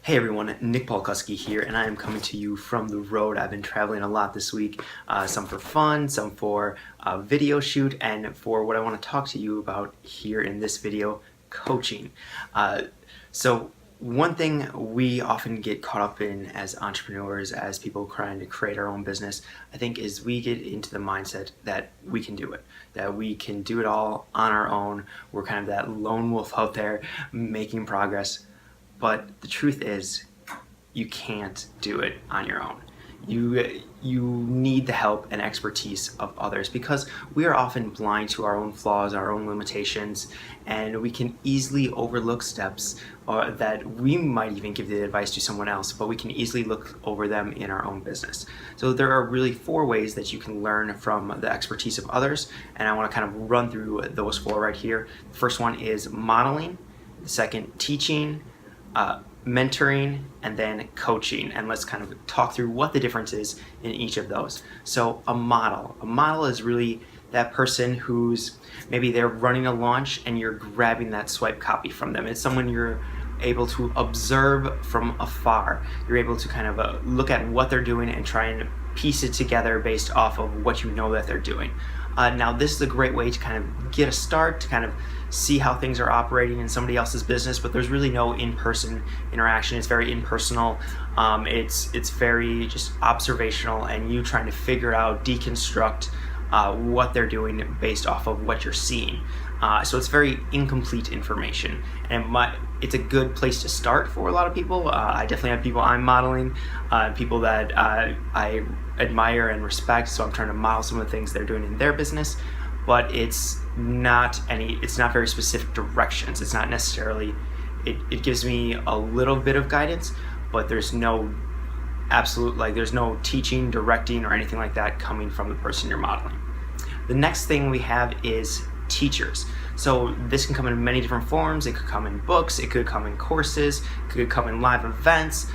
Hey everyone, Nick Palkowski here, and I am coming to you from the road. I've been traveling a lot this week, some for fun, some for a video shoot, and for what I want to talk to you about here in this video, coaching. So one thing we often get caught up in as entrepreneurs, as people trying to create our own business, I think is we get into the mindset that we can do it, that we can do it all on our own. We're kind of that lone wolf out there making progress. But the truth is, you can't do it on your own. You need the help and expertise of others because we are often blind to our own flaws, our own limitations, and we can easily overlook steps that we might even give the advice to someone else, but we can easily look over them in our own business. So there are really 4 ways that you can learn from the expertise of others, and I want to kind of run through those 4 right here. The first one is modeling, the second, teaching, mentoring, and then coaching, and let's kind of talk through what the difference is in each of those. So a model is really that person who's maybe they're running a launch and you're grabbing that swipe copy from them. It's someone you're able to observe from afar. You're able to kind of look at what they're doing and try and piece it together based off of what you know that they're doing. Now this is a great way to kind of get a start, to kind of see how things are operating in somebody else's business, but there's really no in-person interaction. It's very impersonal. It's very just observational, and you trying to figure out, deconstruct what they're doing based off of what you're seeing. So it's very incomplete information, and it's a good place to start for a lot of people. I definitely have people I'm modeling, people that I admire and respect, so I'm trying to model some of the things they're doing in their business, but it's not very specific directions. It's not necessarily, it gives me a little bit of guidance, but there's no absolute, there's no teaching, directing, or anything like that coming from the person you're modeling. The next thing we have is teachers. So this can come in many different forms. It could come in books, it could come in courses, it could come in live events,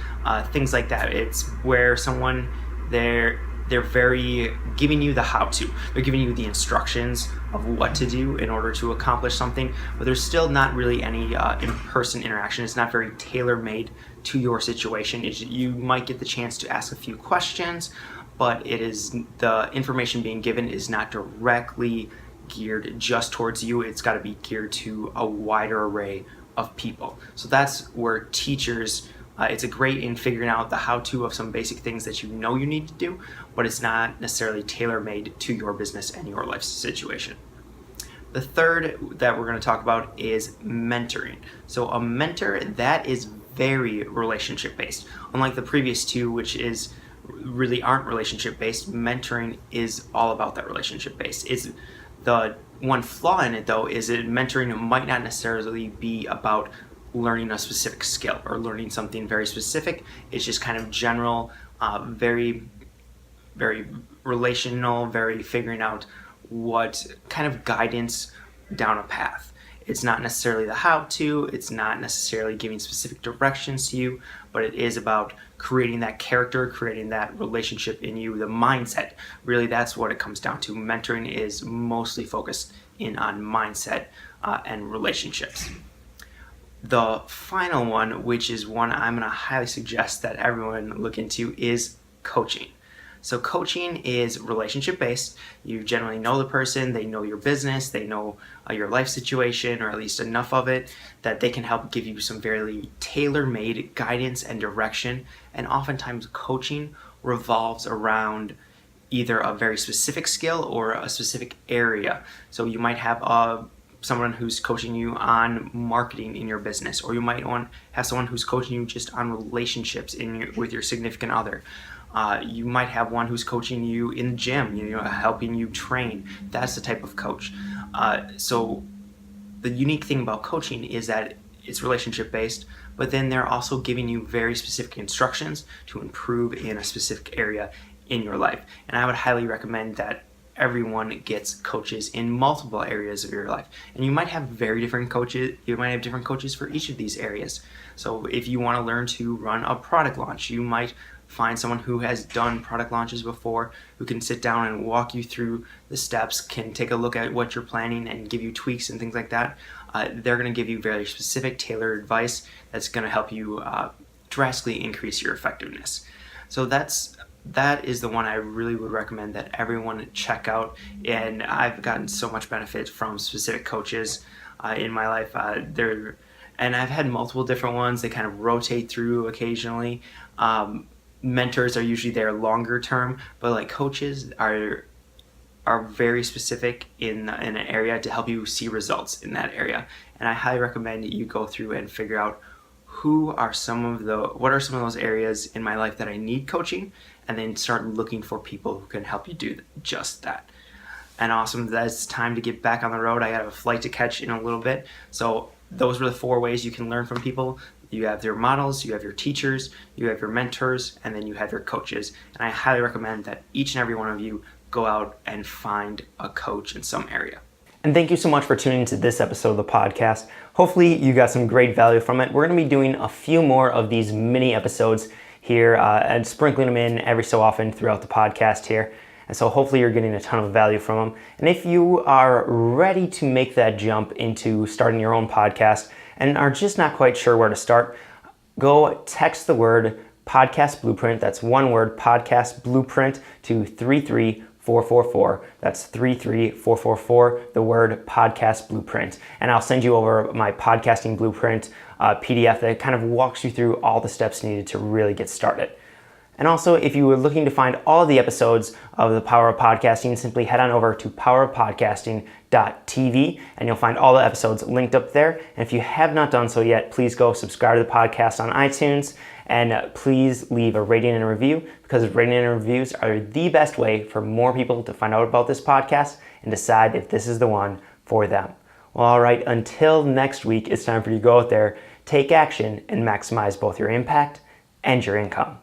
things like that. It's where someone, they're very giving you the how-to. They're giving you the instructions of what to do in order to accomplish something, but there's still not really any in-person interaction. It's not very tailor-made to your situation. You might get the chance to ask a few questions, but the information being given is not directly geared just towards you. It's got to be geared to a wider array of people. So that's where teachers, it's a great in figuring out the how-to of some basic things that you know you need to do, but it's not necessarily tailor-made to your business and your life situation. The third that we're going to talk about is mentoring. So a mentor, that is very relationship-based. Unlike the previous 2, which really aren't relationship-based, mentoring is all about that relationship-based. The one flaw in it, though, is that mentoring might not necessarily be about learning a specific skill or learning something very specific. It's just kind of general, very, very relational, very figuring out what kind of guidance down a path. It's not necessarily the how-to, it's not necessarily giving specific directions to you, but it is about creating that character, creating that relationship in you, the mindset. Really, that's what it comes down to. Mentoring is mostly focused in on mindset and relationships. The final one, which is one I'm going to highly suggest that everyone look into, is coaching. So coaching is relationship-based. You generally know the person, they know your business, they know your life situation, or at least enough of it, that they can help give you some very tailor-made guidance and direction. And oftentimes coaching revolves around either a very specific skill or a specific area. So you might have someone who's coaching you on marketing in your business, or you might have someone who's coaching you just on relationships with your significant other. You might have one who's coaching you in the gym, helping you train. That's the type of coach. So the unique thing about coaching is that it's relationship based, but then they're also giving you very specific instructions to improve in a specific area in your life. And I would highly recommend that everyone gets coaches in multiple areas of your life. And you might have very different coaches. You might have different coaches for each of these areas. So if you want to learn to run a product launch, you might find someone who has done product launches before, who can sit down and walk you through the steps, can take a look at what you're planning and give you tweaks and things like that. They're going to give you very specific, tailored advice that's going to help you drastically increase your effectiveness. So that is the one I really would recommend that everyone check out. And I've gotten so much benefit from specific coaches in my life. And I've had multiple different ones. They kind of rotate through occasionally. Mentors are usually there longer term, but like coaches are very specific in an area to help you see results in that area. And I highly recommend you go through and figure out what are some of those areas in my life that I need coaching, and then start looking for people who can help you do just that. And awesome, that's time to get back on the road. I got a flight to catch in a little bit. So those were the 4 ways you can learn from people. You have your models, you have your teachers, you have your mentors, and then you have your coaches. And I highly recommend that each and every one of you go out and find a coach in some area. And thank you so much for tuning into this episode of the podcast. Hopefully you got some great value from it. We're going to be doing a few more of these mini episodes here and sprinkling them in every so often throughout the podcast here. And so hopefully you're getting a ton of value from them. And if you are ready to make that jump into starting your own podcast and are just not quite sure where to start, go text the word podcast blueprint. That's one word, podcast blueprint, to 33444. That's 33444, the word podcast blueprint. And I'll send you over my podcasting blueprint PDF that kind of walks you through all the steps needed to really get started. And also, if you were looking to find all of the episodes of The Power of Podcasting, simply head on over to powerofpodcasting.tv and you'll find all the episodes linked up there. And if you have not done so yet, please go subscribe to the podcast on iTunes and please leave a rating and a review, because rating and reviews are the best way for more people to find out about this podcast and decide if this is the one for them. Well, all right, until next week, it's time for you to go out there, take action, and maximize both your impact and your income.